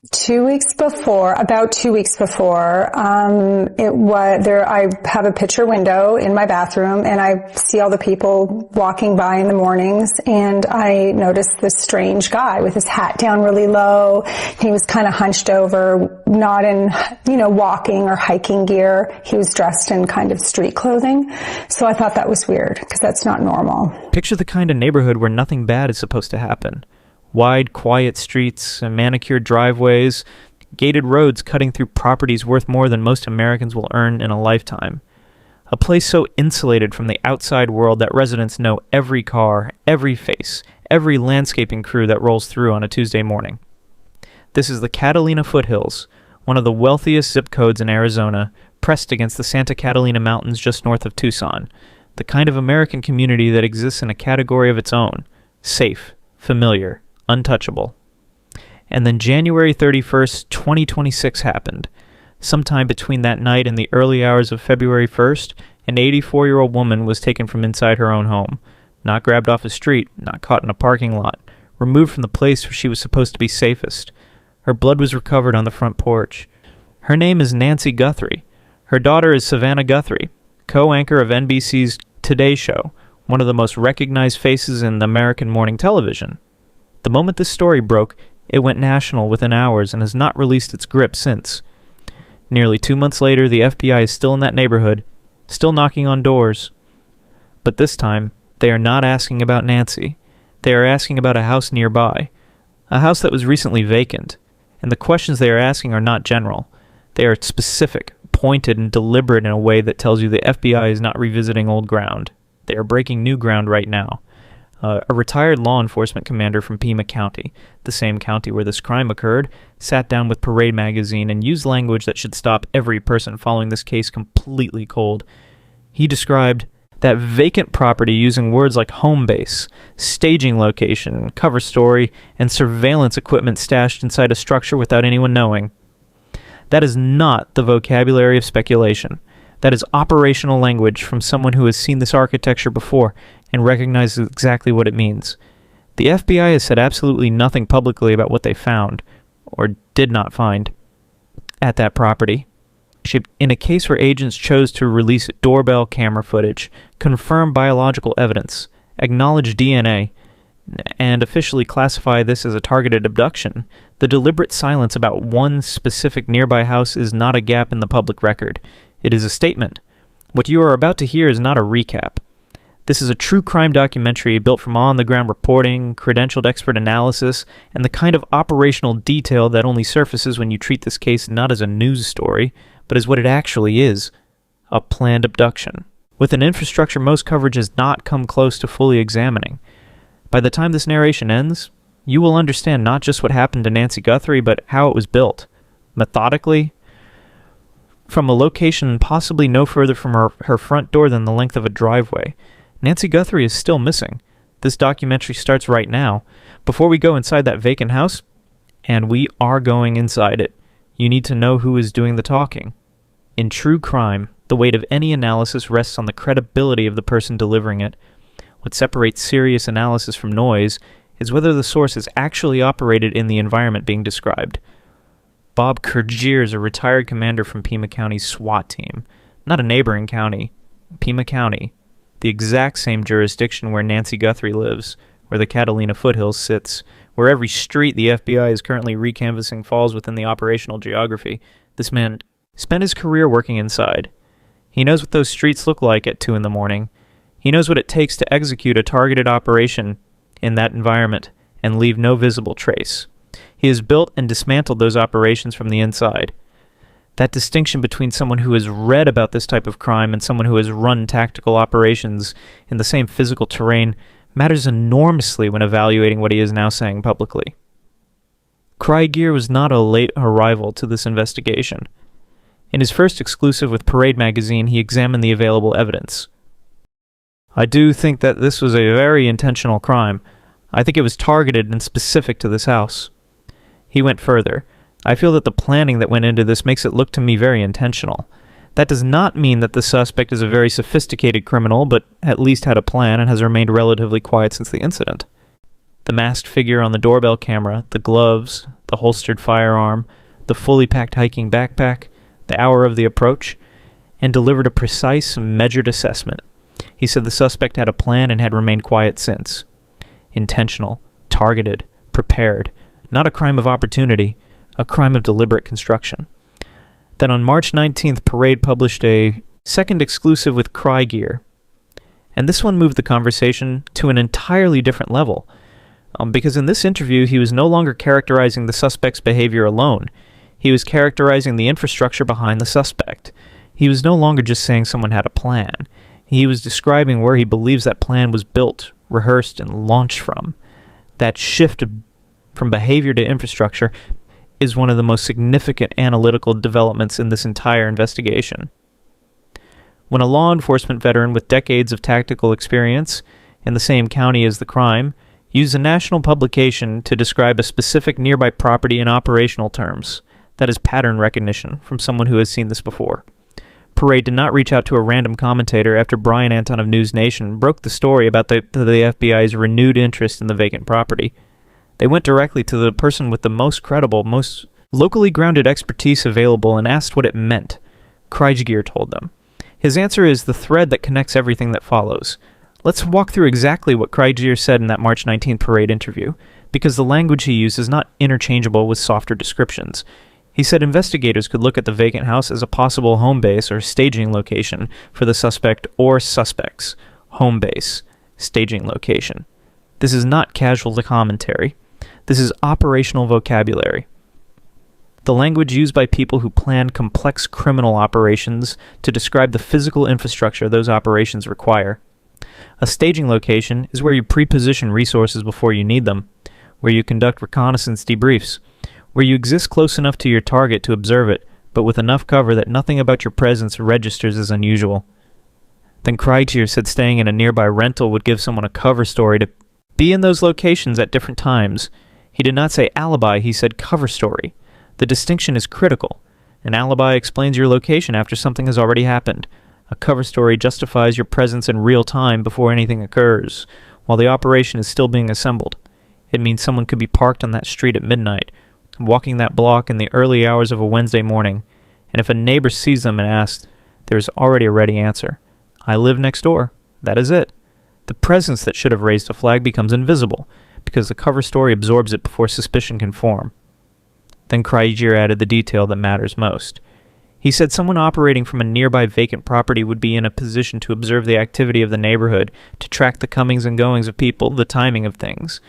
About 2 weeks before, it was there. I have a picture window in my bathroom, and I see all the people walking by in the mornings, and I noticed this strange guy with his hat down really low. He was kind of hunched over, not in, walking or hiking gear. He was dressed in kind of street clothing. So I thought that was weird, because that's not normal. Picture the kind of neighborhood where nothing bad is supposed to happen. Wide, quiet streets, manicured driveways, gated roads cutting through properties worth more than most Americans will earn in a lifetime. A place so insulated from the outside world that residents know every car, every face, every landscaping crew that rolls through on a Tuesday morning. This is the Catalina Foothills, one of the wealthiest zip codes in Arizona, pressed against the Santa Catalina Mountains just north of Tucson, the kind of American community that exists in a category of its own: safe, familiar, untouchable. And then January 31st, 2026 happened. Sometime between that night and the early hours of February 1st, an 84-year-old woman was taken from inside her own home. Not grabbed off a street, not caught in a parking lot, removed from the place where she was supposed to be safest. Her blood was recovered on the front porch. Her name is Nancy Guthrie. Her daughter is Savannah Guthrie, co-anchor of NBC's Today Show, one of the most recognized faces in American morning television. The moment this story broke, it went national within hours and has not released its grip since. Nearly 2 months later, the FBI is still in that neighborhood, still knocking on doors. But this time, they are not asking about Nancy. They are asking about a house nearby, a house that was recently vacant. And the questions they are asking are not general. They are specific, pointed, and deliberate in a way that tells you the FBI is not revisiting old ground. They are breaking new ground right now. A retired law enforcement commander from Pima County, the same county where this crime occurred, sat down with Parade magazine and used language that should stop every person following this case completely cold. He described that vacant property using words like home base, staging location, cover story, and surveillance equipment stashed inside a structure without anyone knowing. That is not the vocabulary of speculation. That is operational language from someone who has seen this architecture before and recognizes exactly what it means. The FBI has said absolutely nothing publicly about what they found, or did not find, at that property. In a case where agents chose to release doorbell camera footage, confirm biological evidence, acknowledge DNA, and officially classify this as a targeted abduction, the deliberate silence about one specific nearby house is not a gap in the public record. It is a statement. What you are about to hear is not a recap. This is a true crime documentary built from on-the-ground reporting, credentialed expert analysis, and the kind of operational detail that only surfaces when you treat this case not as a news story, but as what it actually is: a planned abduction, with an infrastructure most coverage has not come close to fully examining. By the time this narration ends, you will understand not just what happened to Nancy Guthrie, but how it was built, methodically, from a location possibly no further from her front door than the length of a driveway. Nancy Guthrie is still missing. This documentary starts right now. Before we go inside that vacant house, and we are going inside it, you need to know who is doing the talking. In true crime, the weight of any analysis rests on the credibility of the person delivering it. What separates serious analysis from noise is whether the source is actually operated in the environment being described. Bob Kergier is a retired commander from Pima County's SWAT team, not a neighboring county, Pima County, the exact same jurisdiction where Nancy Guthrie lives, where the Catalina Foothills sits, where every street the FBI is currently recanvassing falls within the operational geography. This man spent his career working inside. He knows what those streets look like at 2 in the morning. He knows what it takes to execute a targeted operation in that environment and leave no visible trace. He has built and dismantled those operations from the inside. That distinction between someone who has read about this type of crime and someone who has run tactical operations in the same physical terrain matters enormously when evaluating what he is now saying publicly. Kergier was not a late arrival to this investigation. In his first exclusive with Parade magazine, he examined the available evidence. I do think that this was a very intentional crime. I think it was targeted and specific to this house. He went further. I feel that the planning that went into this makes it look to me very intentional. That does not mean that the suspect is a very sophisticated criminal, but at least had a plan and has remained relatively quiet since the incident. The masked figure on the doorbell camera, the gloves, the holstered firearm, the fully packed hiking backpack, the hour of the approach, and delivered a precise, measured assessment. He said the suspect had a plan and had remained quiet since. Intentional, targeted, prepared. Not a crime of opportunity, a crime of deliberate construction. Then on March 19th, Parade published a second exclusive with Cry Gear. And this one moved the conversation to an entirely different level. Because in this interview, he was no longer characterizing the suspect's behavior alone. He was characterizing the infrastructure behind the suspect. He was no longer just saying someone had a plan. He was describing where he believes that plan was built, rehearsed, and launched from. That shift from behavior to infrastructure is one of the most significant analytical developments in this entire investigation. When a law enforcement veteran with decades of tactical experience in the same county as the crime used a national publication to describe a specific nearby property in operational terms, that is pattern recognition from someone who has seen this before. Parade did not reach out to a random commentator after Brian Anton of News Nation broke the story about the FBI's renewed interest in the vacant property. They went directly to the person with the most credible, most locally grounded expertise available and asked what it meant. Kriegsgear told them. His answer is the thread that connects everything that follows. Let's walk through exactly what Kriegsgear said in that March 19th Parade interview, because the language he used is not interchangeable with softer descriptions. He said investigators could look at the vacant house as a possible home base or staging location for the suspect or suspects. Home base, staging location. This is not casual commentary. This is operational vocabulary. The language used by people who plan complex criminal operations to describe the physical infrastructure those operations require. A staging location is where you pre-position resources before you need them, where you conduct reconnaissance debriefs, where you exist close enough to your target to observe it, but with enough cover that nothing about your presence registers as unusual. Then Kriegsgear said staying in a nearby rental would give someone a cover story to be in those locations at different times. He did not say alibi, he said cover story. The distinction is critical. An alibi explains your location after something has already happened. A cover story justifies your presence in real time before anything occurs, while the operation is still being assembled. It means someone could be parked on that street at midnight, walking that block in the early hours of a Wednesday morning, and if a neighbor sees them and asks, there is already a ready answer. I live next door. That is it. The presence that should have raised a flag becomes invisible, because the cover story absorbs it before suspicion can form. Then Kriegsgear added the detail that matters most. He said someone operating from a nearby vacant property would be in a position to observe the activity of the neighborhood, to track the comings and goings of people, the timing of things.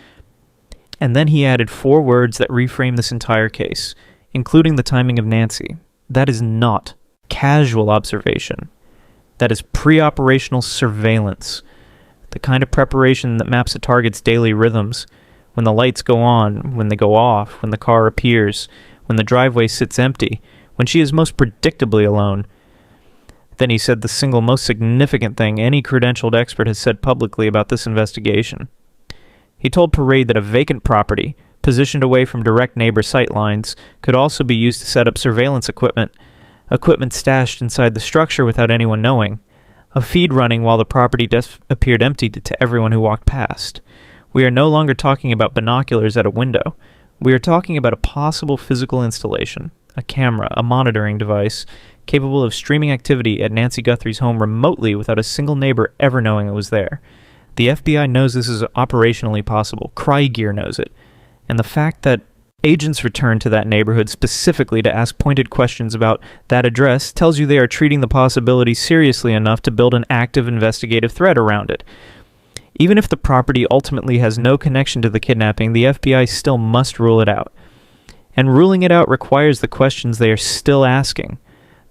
And then he added 4 words that reframe this entire case, including the timing of Nancy. That is not casual observation. That is pre-operational surveillance. The kind of preparation that maps a target's daily rhythms. When the lights go on, when they go off, when the car appears, when the driveway sits empty, when she is most predictably alone. Then he said the single most significant thing any credentialed expert has said publicly about this investigation. He told Parade that a vacant property, positioned away from direct neighbor sight lines, could also be used to set up surveillance equipment stashed inside the structure without anyone knowing, a feed running while the property appeared empty to everyone who walked past. We are no longer talking about binoculars at a window. We are talking about a possible physical installation, a camera, a monitoring device, capable of streaming activity at Nancy Guthrie's home remotely without a single neighbor ever knowing it was there. The FBI knows this is operationally possible. Kriegsgear knows it. And the fact that agents returned to that neighborhood specifically to ask pointed questions about that address tells you they are treating the possibility seriously enough to build an active investigative thread around it. Even if the property ultimately has no connection to the kidnapping, the FBI still must rule it out. And ruling it out requires the questions they are still asking.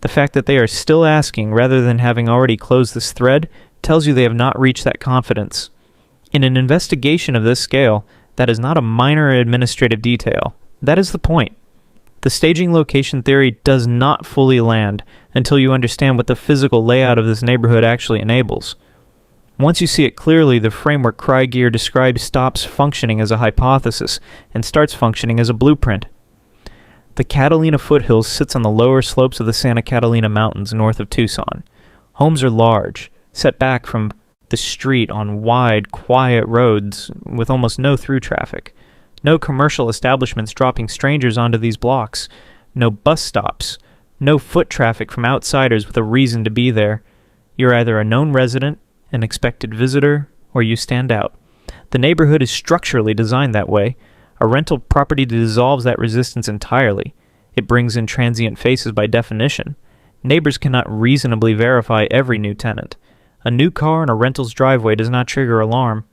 The fact that they are still asking, rather than having already closed this thread, tells you they have not reached that confidence. In an investigation of this scale, that is not a minor administrative detail. That is the point. The staging location theory does not fully land until you understand what the physical layout of this neighborhood actually enables. Once you see it clearly, the framework Kriegsgear describes stops functioning as a hypothesis and starts functioning as a blueprint. The Catalina Foothills sits on the lower slopes of the Santa Catalina Mountains north of Tucson. Homes are large, set back from the street on wide, quiet roads with almost no through traffic. No commercial establishments dropping strangers onto these blocks. No bus stops. No foot traffic from outsiders with a reason to be there. You're either a known resident, an expected visitor, or you stand out. The neighborhood is structurally designed that way. A rental property dissolves that resistance entirely. It brings in transient faces by definition. Neighbors cannot reasonably verify every new tenant. A new car in a rental's driveway does not trigger alarm.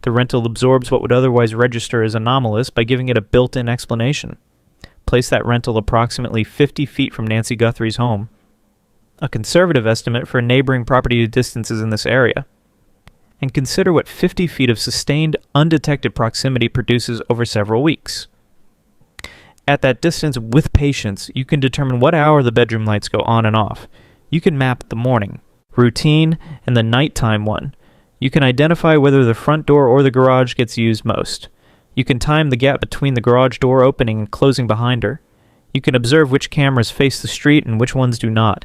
The rental absorbs what would otherwise register as anomalous by giving it a built-in explanation. Place that rental approximately 50 feet from Nancy Guthrie's home. A conservative estimate for neighboring property distances in this area. And consider what 50 feet of sustained, undetected proximity produces over several weeks. At that distance, with patience, you can determine what hour the bedroom lights go on and off. You can map the morning, routine, and the nighttime one. You can identify whether the front door or the garage gets used most. You can time the gap between the garage door opening and closing behind her. You can observe which cameras face the street and which ones do not.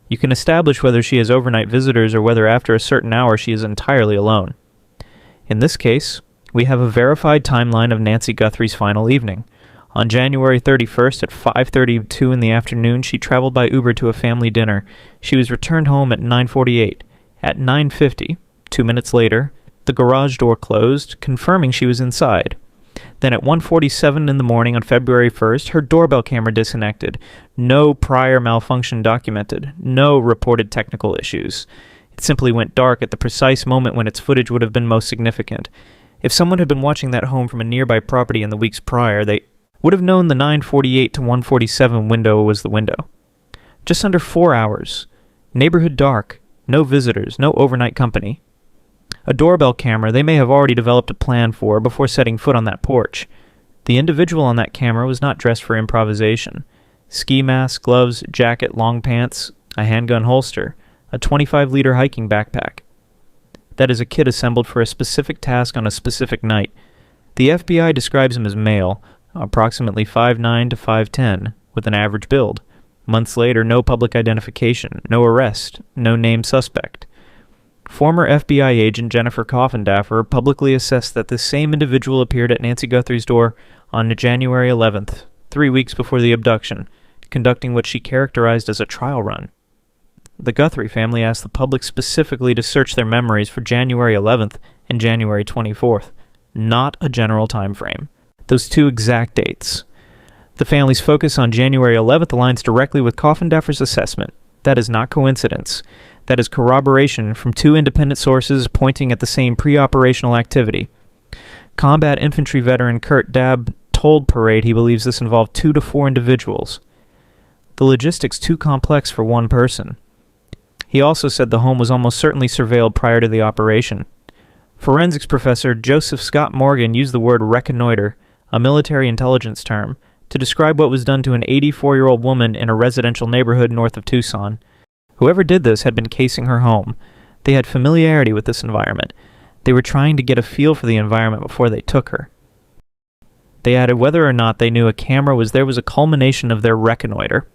You can establish whether she has overnight visitors or whether after a certain hour she is entirely alone. In this case, we have a verified timeline of Nancy Guthrie's final evening. On January 31st at 5:32 in the afternoon, she traveled by Uber to a family dinner. She was returned home at 9:48. At 9:50, 2 minutes later, the garage door closed, confirming she was inside. Then at 1:47 in the morning on February 1st, her doorbell camera disconnected. No prior malfunction documented. No reported technical issues. It simply went dark at the precise moment when its footage would have been most significant. If someone had been watching that home from a nearby property in the weeks prior, they would have known the 9:48 to 1:47 window was the window. Just under 4 hours. Neighborhood dark. No visitors. No overnight company. A doorbell camera they may have already developed a plan for before setting foot on that porch. The individual on that camera was not dressed for improvisation. Ski mask, gloves, jacket, long pants, a handgun holster, a 25-liter hiking backpack. That is a kit assembled for a specific task on a specific night. The FBI describes him as male, approximately 5'9" to 5'10", with an average build. Months later, no public identification, no arrest, no named suspect. Former FBI agent Jennifer Coffindaffer publicly assessed that this same individual appeared at Nancy Guthrie's door on January 11th, 3 weeks before the abduction, conducting what she characterized as a trial run. The Guthrie family asked the public specifically to search their memories for January 11th and January 24th, not a general time frame. Those two exact dates. The family's focus on January 11th aligns directly with Coffindaffer's assessment. That is not coincidence. That is corroboration from two independent sources pointing at the same pre-operational activity. Combat infantry veteran Kurt Dabb told Parade he believes this involved 2 to 4 individuals. The logistics too complex for one person. He also said the home was almost certainly surveilled prior to the operation. Forensics professor Joseph Scott Morgan used the word reconnoiter, a military intelligence term, to describe what was done to an 84-year-old woman in a residential neighborhood north of Tucson. Whoever did this had been casing her home. They had familiarity with this environment. They were trying to get a feel for the environment before they took her. They added whether or not they knew a camera was there was a culmination of their reconnoiter.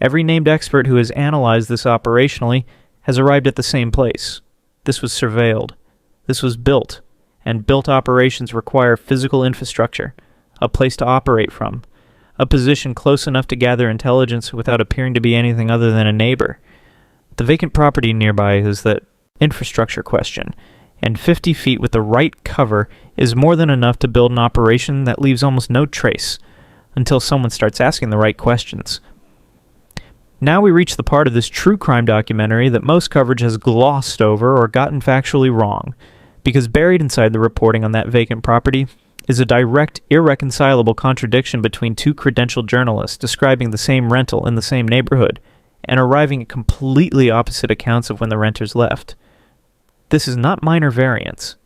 Every named expert who has analyzed this operationally has arrived at the same place. This was surveilled. This was built. And built operations require physical infrastructure, a place to operate from, a position close enough to gather intelligence without appearing to be anything other than a neighbor. The vacant property nearby is that infrastructure question, and 50 feet with the right cover is more than enough to build an operation that leaves almost no trace, until someone starts asking the right questions. Now we reach the part of this true crime documentary that most coverage has glossed over or gotten factually wrong, because buried inside the reporting on that vacant property is a direct, irreconcilable contradiction between two credentialed journalists describing the same rental in the same neighborhood, and arriving at completely opposite accounts of when the renters left. This is not minor variance.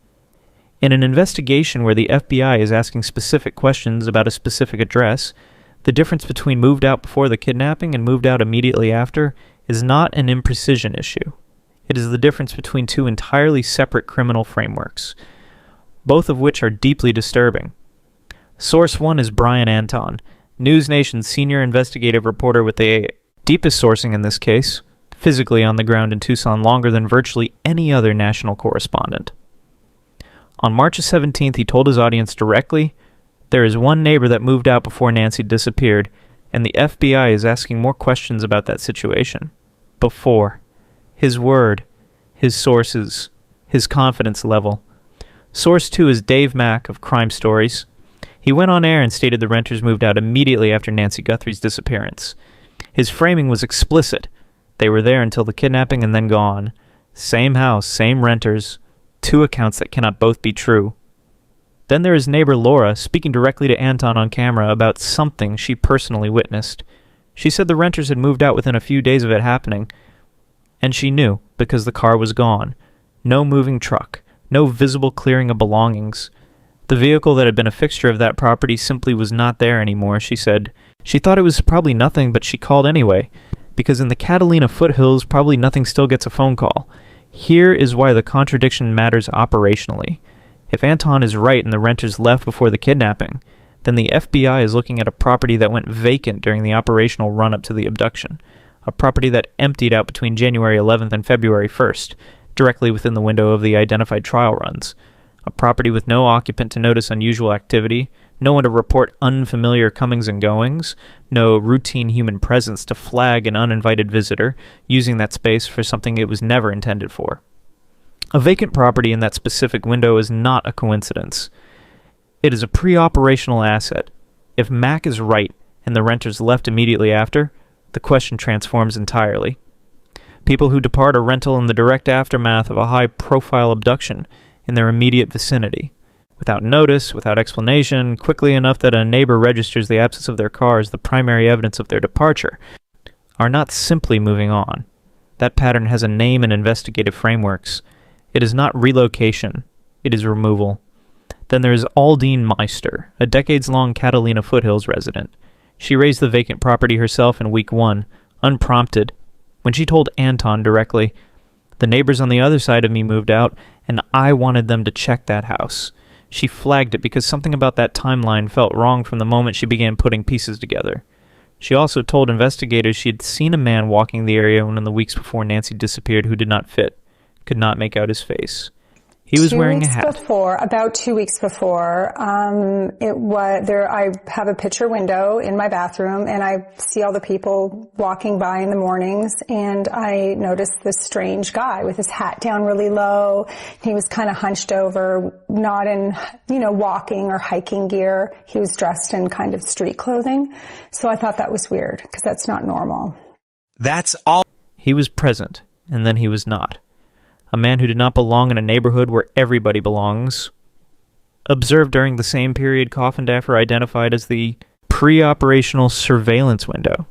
In an investigation where the FBI is asking specific questions about a specific address, the difference between moved out before the kidnapping and moved out immediately after is not an imprecision issue. It is the difference between two entirely separate criminal frameworks, both of which are deeply disturbing. Source 1 is Brian Anton, News Nation's senior investigative reporter with the deepest sourcing in this case, physically on the ground in Tucson longer than virtually any other national correspondent. On March 17th, he told his audience directly, "There is one neighbor that moved out before Nancy disappeared, and the FBI is asking more questions about that situation." Before. His word. His sources. His confidence level. Source 2 is Dave Mack of Crime Stories. He went on air and stated the renters moved out immediately after Nancy Guthrie's disappearance. His framing was explicit. They were there until the kidnapping and then gone. Same house, same renters. Two accounts that cannot both be true. Then there is neighbor Laura speaking directly to Anton on camera about something she personally witnessed. She said the renters had moved out within a few days of it happening, and she knew because the car was gone. No moving truck, no visible clearing of belongings. The vehicle that had been a fixture of that property simply was not there anymore, she said. She thought it was probably nothing, but she called anyway, because in the Catalina Foothills, probably nothing still gets a phone call. Here is why the contradiction matters operationally. If Anton is right and the renters left before the kidnapping, then the FBI is looking at a property that went vacant during the operational run-up to the abduction, a property that emptied out between January 11th and February 1st, directly within the window of the identified trial runs, a property with no occupant to notice unusual activity, no one to report unfamiliar comings and goings, no routine human presence to flag an uninvited visitor, using that space for something it was never intended for. A vacant property in that specific window is not a coincidence. It is a pre-operational asset. If Mack is right and the renters left immediately after, the question transforms entirely. People who depart a rental in the direct aftermath of a high-profile abduction in their immediate vicinity, without notice, without explanation, quickly enough that a neighbor registers the absence of their car as the primary evidence of their departure, are not simply moving on. That pattern has a name and investigative frameworks. It is not relocation, it is removal. Then there is Aldine Meister, a decades-long Catalina Foothills resident. She raised the vacant property herself in week 1, unprompted, when she told Anton directly, "The neighbors on the other side of me moved out, and I wanted them to check that house." She flagged it because something about that timeline felt wrong from the moment she began putting pieces together. She also told investigators she had seen a man walking the area in the weeks before Nancy disappeared who did not fit, could not make out his face. He was wearing a hat. About 2 weeks before, I have a picture window in my bathroom, and I see all the people walking by in the mornings, and I noticed this strange guy with his hat down really low. He was kind of hunched over, not in, walking or hiking gear. He was dressed in kind of street clothing. So I thought that was weird, because that's not normal. That's all. He was present, and then he was not. A man who did not belong in a neighborhood where everybody belongs. Observed during the same period Coffindaffer identified as the pre-operational surveillance window.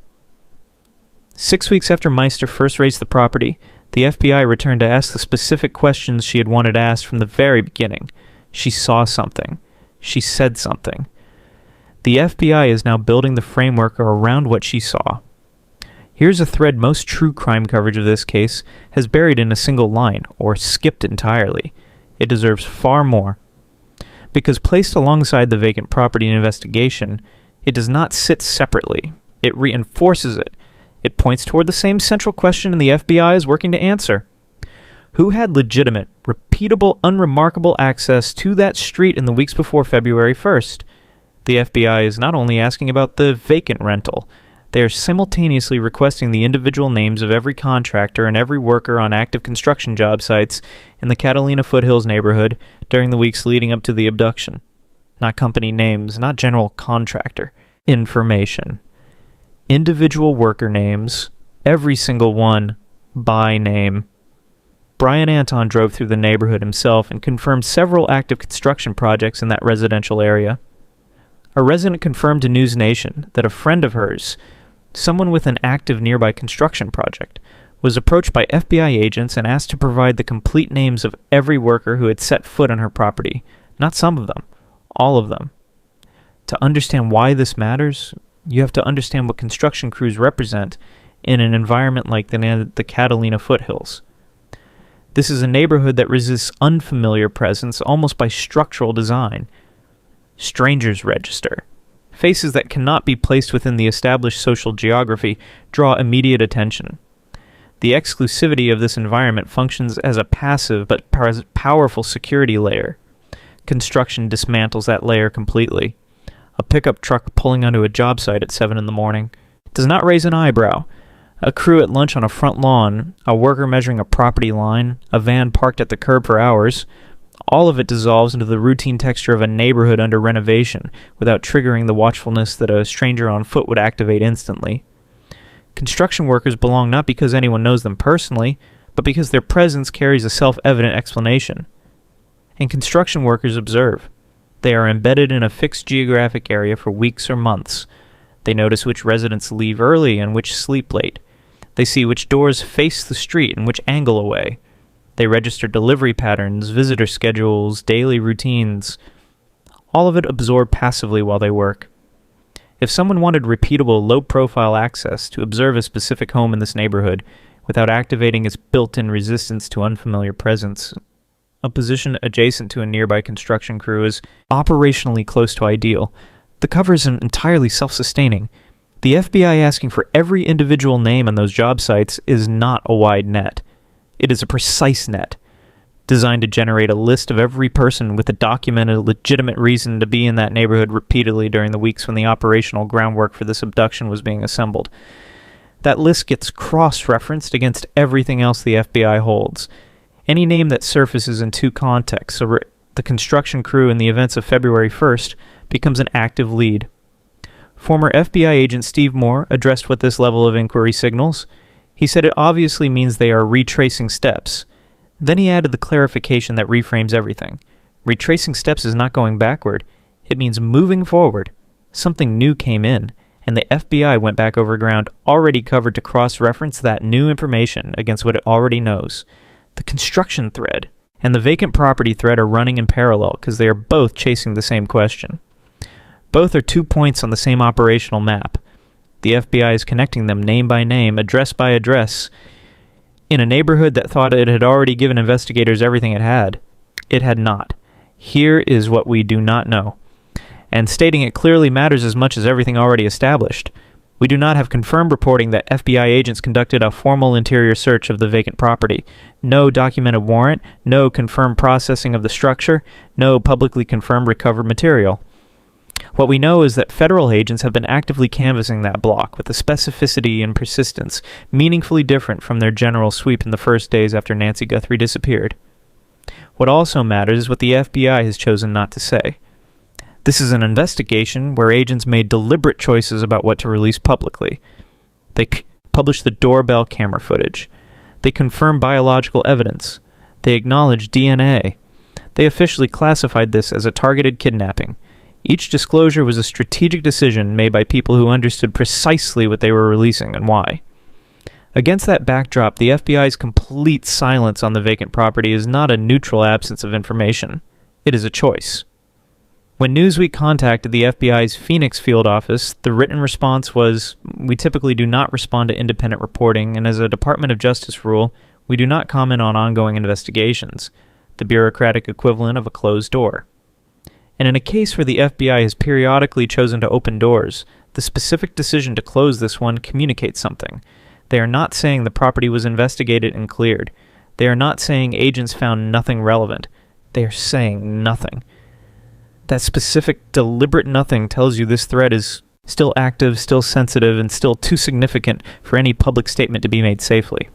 6 weeks after Meister first raised the property, the FBI returned to ask the specific questions she had wanted asked from the very beginning. She saw something. She said something. The FBI is now building the framework around what she saw. Here's a thread most true crime coverage of this case has buried in a single line, or skipped entirely. It deserves far more. Because placed alongside the vacant property investigation, it does not sit separately. It reinforces it. It points toward the same central question the FBI is working to answer. Who had legitimate, repeatable, unremarkable access to that street in the weeks before February 1st? The FBI is not only asking about the vacant rental, they are simultaneously requesting the individual names of every contractor and every worker on active construction job sites in the Catalina Foothills neighborhood during the weeks leading up to the abduction. Not company names, not general contractor. Information. Individual worker names, every single one, by name. Brian Anton drove through the neighborhood himself and confirmed several active construction projects in that residential area. A resident confirmed to News Nation that a friend of hers, someone with an active nearby construction project, was approached by FBI agents and asked to provide the complete names of every worker who had set foot on her property. Not some of them, all of them. To understand why this matters, you have to understand what construction crews represent in an environment like the Catalina Foothills. This is a neighborhood that resists unfamiliar presence almost by structural design. Strangers register. Faces that cannot be placed within the established social geography draw immediate attention. The exclusivity of this environment functions as a passive but powerful security layer. Construction dismantles that layer completely. A pickup truck pulling onto a job site at 7 in the morning does not raise an eyebrow. A crew at lunch on a front lawn, a worker measuring a property line, a van parked at the curb for hours, all of it dissolves into the routine texture of a neighborhood under renovation without triggering the watchfulness that a stranger on foot would activate instantly. Construction workers belong not because anyone knows them personally, but because their presence carries a self-evident explanation. And construction workers observe. They are embedded in a fixed geographic area for weeks or months. They notice which residents leave early and which sleep late. They see which doors face the street and which angle away. They register delivery patterns, visitor schedules, daily routines. All of it absorbed passively while they work. If someone wanted repeatable, low-profile access to observe a specific home in this neighborhood without activating its built-in resistance to unfamiliar presence, a position adjacent to a nearby construction crew is operationally close to ideal. The cover isn't entirely self-sustaining. The FBI asking for every individual name on those job sites is not a wide net. It is a precise net, designed to generate a list of every person with a documented, legitimate reason to be in that neighborhood repeatedly during the weeks when the operational groundwork for this abduction was being assembled. That list gets cross-referenced against everything else the FBI holds. Any name that surfaces in two contexts, so the construction crew in the events of February 1st, becomes an active lead. Former FBI agent Steve Moore addressed what this level of inquiry signals. He said it obviously means they are retracing steps. Then he added the clarification that reframes everything. Retracing steps is not going backward. It means moving forward. Something new came in, and the FBI went back over ground already covered to cross-reference that new information against what it already knows. The construction thread and the vacant property thread are running in parallel because they are both chasing the same question. Both are 2 points on the same operational map. The FBI is connecting them name by name, address by address, in a neighborhood that thought it had already given investigators everything it had. It had not. Here is what we do not know. And stating it clearly matters as much as everything already established. We do not have confirmed reporting that FBI agents conducted a formal interior search of the vacant property. No documented warrant, no confirmed processing of the structure, no publicly confirmed recovered material. What we know is that federal agents have been actively canvassing that block with a specificity and persistence meaningfully different from their general sweep in the first days after Nancy Guthrie disappeared. What also matters is what the FBI has chosen not to say. This is an investigation where agents made deliberate choices about what to release publicly. They published the doorbell camera footage. They confirmed biological evidence. They acknowledged DNA. They officially classified this as a targeted kidnapping. Each disclosure was a strategic decision made by people who understood precisely what they were releasing and why. Against that backdrop, the FBI's complete silence on the vacant property is not a neutral absence of information. It is a choice. When Newsweek contacted the FBI's Phoenix field office, the written response was, "We typically do not respond to independent reporting, and as a Department of Justice rule, we do not comment on ongoing investigations," the bureaucratic equivalent of a closed door. And in a case where the FBI has periodically chosen to open doors, the specific decision to close this one communicates something. They are not saying the property was investigated and cleared. They are not saying agents found nothing relevant. They are saying nothing. That specific, deliberate nothing tells you this thread is still active, still sensitive, and still too significant for any public statement to be made safely.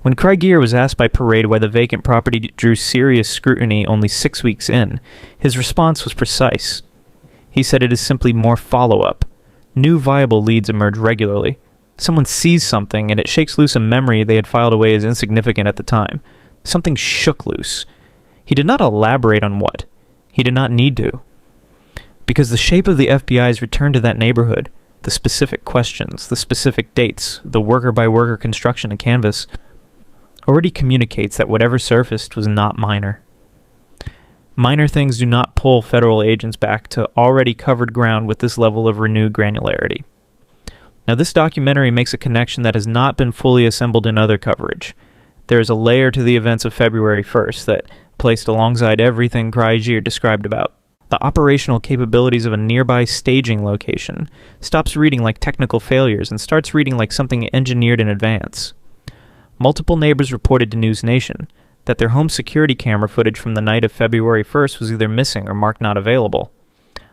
When Craig Gear was asked by Parade why the vacant property drew serious scrutiny only 6 weeks in, his response was precise. He said it is simply more follow-up. New viable leads emerge regularly. Someone sees something and it shakes loose a memory they had filed away as insignificant at the time. Something shook loose. He did not elaborate on what. He did not need to. Because the shape of the FBI's return to that neighborhood, the specific questions, the specific dates, the worker-by-worker construction of canvas, already communicates that whatever surfaced was not minor. Minor things do not pull federal agents back to already covered ground with this level of renewed granularity. Now, this documentary makes a connection that has not been fully assembled in other coverage. There is a layer to the events of February 1st that, placed alongside everything Craig described about, the operational capabilities of a nearby staging location, stops reading like technical failures and starts reading like something engineered in advance. Multiple neighbors reported to News Nation that their home security camera footage from the night of February 1st was either missing or marked not available.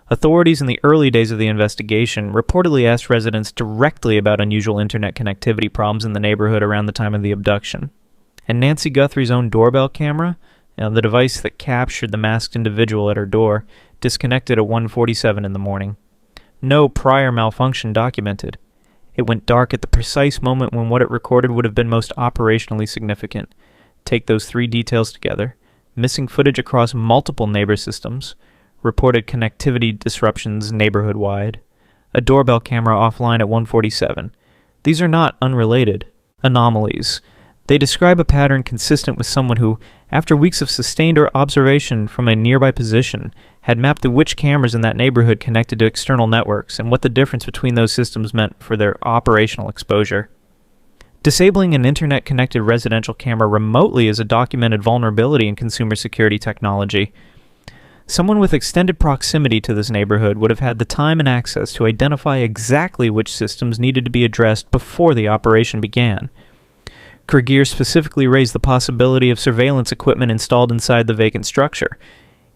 Authorities in the early days of the investigation reportedly asked residents directly about unusual internet connectivity problems in the neighborhood around the time of the abduction. And Nancy Guthrie's own doorbell camera, the device that captured the masked individual at her door, disconnected at 1:47 in the morning. No prior malfunction documented. It went dark at the precise moment when what it recorded would have been most operationally significant. Take those three details together: missing footage across multiple neighbor systems, reported connectivity disruptions neighborhood-wide, a doorbell camera offline at 1:47. These are not unrelated anomalies. They describe a pattern consistent with someone who, after weeks of sustained observation from a nearby position, had mapped to which cameras in that neighborhood connected to external networks and what the difference between those systems meant for their operational exposure. Disabling an internet-connected residential camera remotely is a documented vulnerability in consumer security technology. Someone with extended proximity to this neighborhood would have had the time and access to identify exactly which systems needed to be addressed before the operation began. Krigier specifically raised the possibility of surveillance equipment installed inside the vacant structure,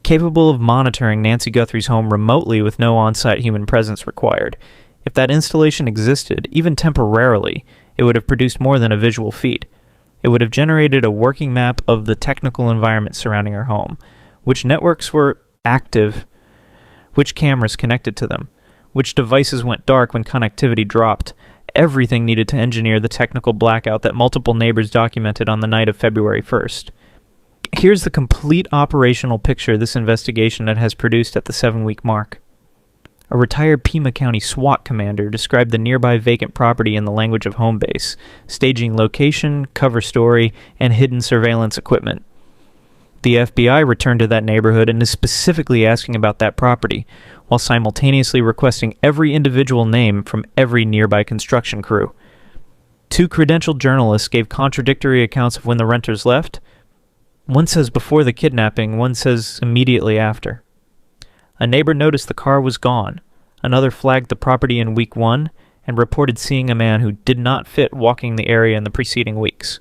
capable of monitoring Nancy Guthrie's home remotely with no on-site human presence required. If that installation existed, even temporarily, it would have produced more than a visual feed. It would have generated a working map of the technical environment surrounding her home, which networks were active, which cameras connected to them, which devices went dark when connectivity dropped. Everything needed to engineer the technical blackout that multiple neighbors documented on the night of February 1st. Here's the complete operational picture this investigation has produced at the 7-week mark. A retired Pima County SWAT commander described the nearby vacant property in the language of home base, staging location, cover story, and hidden surveillance equipment. The FBI returned to that neighborhood and is specifically asking about that property, while simultaneously requesting every individual name from every nearby construction crew. 2 credentialed journalists gave contradictory accounts of when the renters left. One says before the kidnapping, one says immediately after. A neighbor noticed the car was gone. Another flagged the property in week 1 and reported seeing a man who did not fit walking the area in the preceding weeks.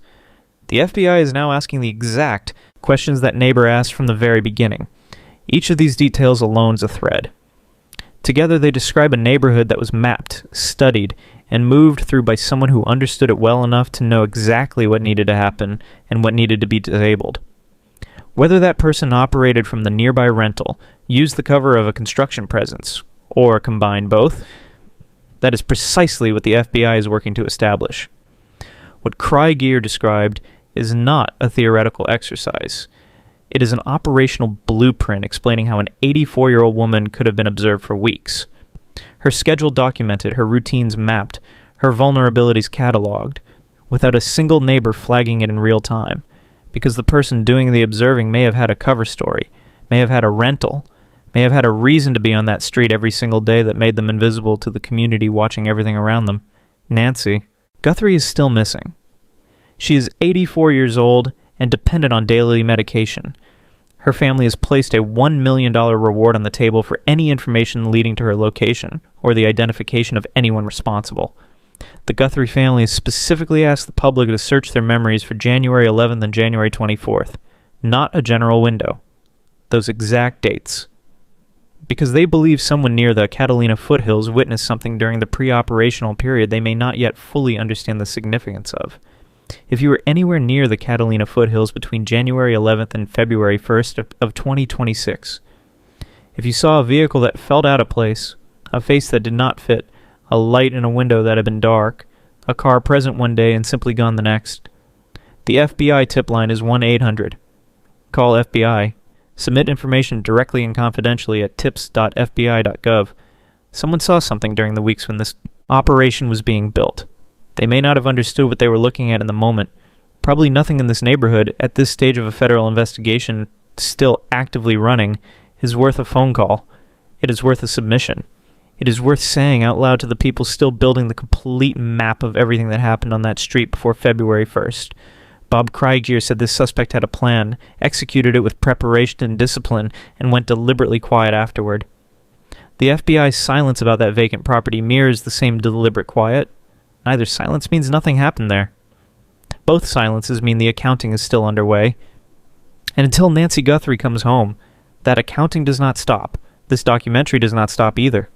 The FBI is now asking the exact questions that neighbor asked from the very beginning. Each of these details alone is a thread. Together they describe a neighborhood that was mapped, studied, and moved through by someone who understood it well enough to know exactly what needed to happen and what needed to be disabled. Whether that person operated from the nearby rental, used the cover of a construction presence, or combined both, that is precisely what the FBI is working to establish. What Krigier described is not a theoretical exercise. It is an operational blueprint explaining how an 84-year-old woman could have been observed for weeks. Her schedule documented, her routines mapped, her vulnerabilities cataloged, without a single neighbor flagging it in real time, because the person doing the observing may have had a cover story, may have had a rental, may have had a reason to be on that street every single day that made them invisible to the community watching everything around them. Nancy Guthrie is still missing. She is 84 years old and dependent on daily medication. Her family has placed a $1 million reward on the table for any information leading to her location or the identification of anyone responsible. The Guthrie family has specifically asked the public to search their memories for January 11th and January 24th, not a general window. Those exact dates. Because they believe someone near the Catalina Foothills witnessed something during the pre-operational period they may not yet fully understand the significance of. If you were anywhere near the Catalina Foothills between January 11th and February 1st of 2026, if you saw a vehicle that felt out of place, a face that did not fit, a light in a window that had been dark, a car present one day and simply gone the next, the FBI tip line is 1-800. Call FBI. Submit information directly and confidentially at tips.fbi.gov. Someone saw something during the weeks when this operation was being built. They may not have understood what they were looking at in the moment. Probably nothing in this neighborhood, at this stage of a federal investigation still actively running, is worth a phone call. It is worth a submission. It is worth saying out loud to the people still building the complete map of everything that happened on that street before February 1st. Bob Krigier said this suspect had a plan, executed it with preparation and discipline, and went deliberately quiet afterward. The FBI's silence about that vacant property mirrors the same deliberate quiet. Neither silence means nothing happened there. Both silences mean the accounting is still underway. And until Nancy Guthrie comes home, that accounting does not stop. This documentary does not stop either.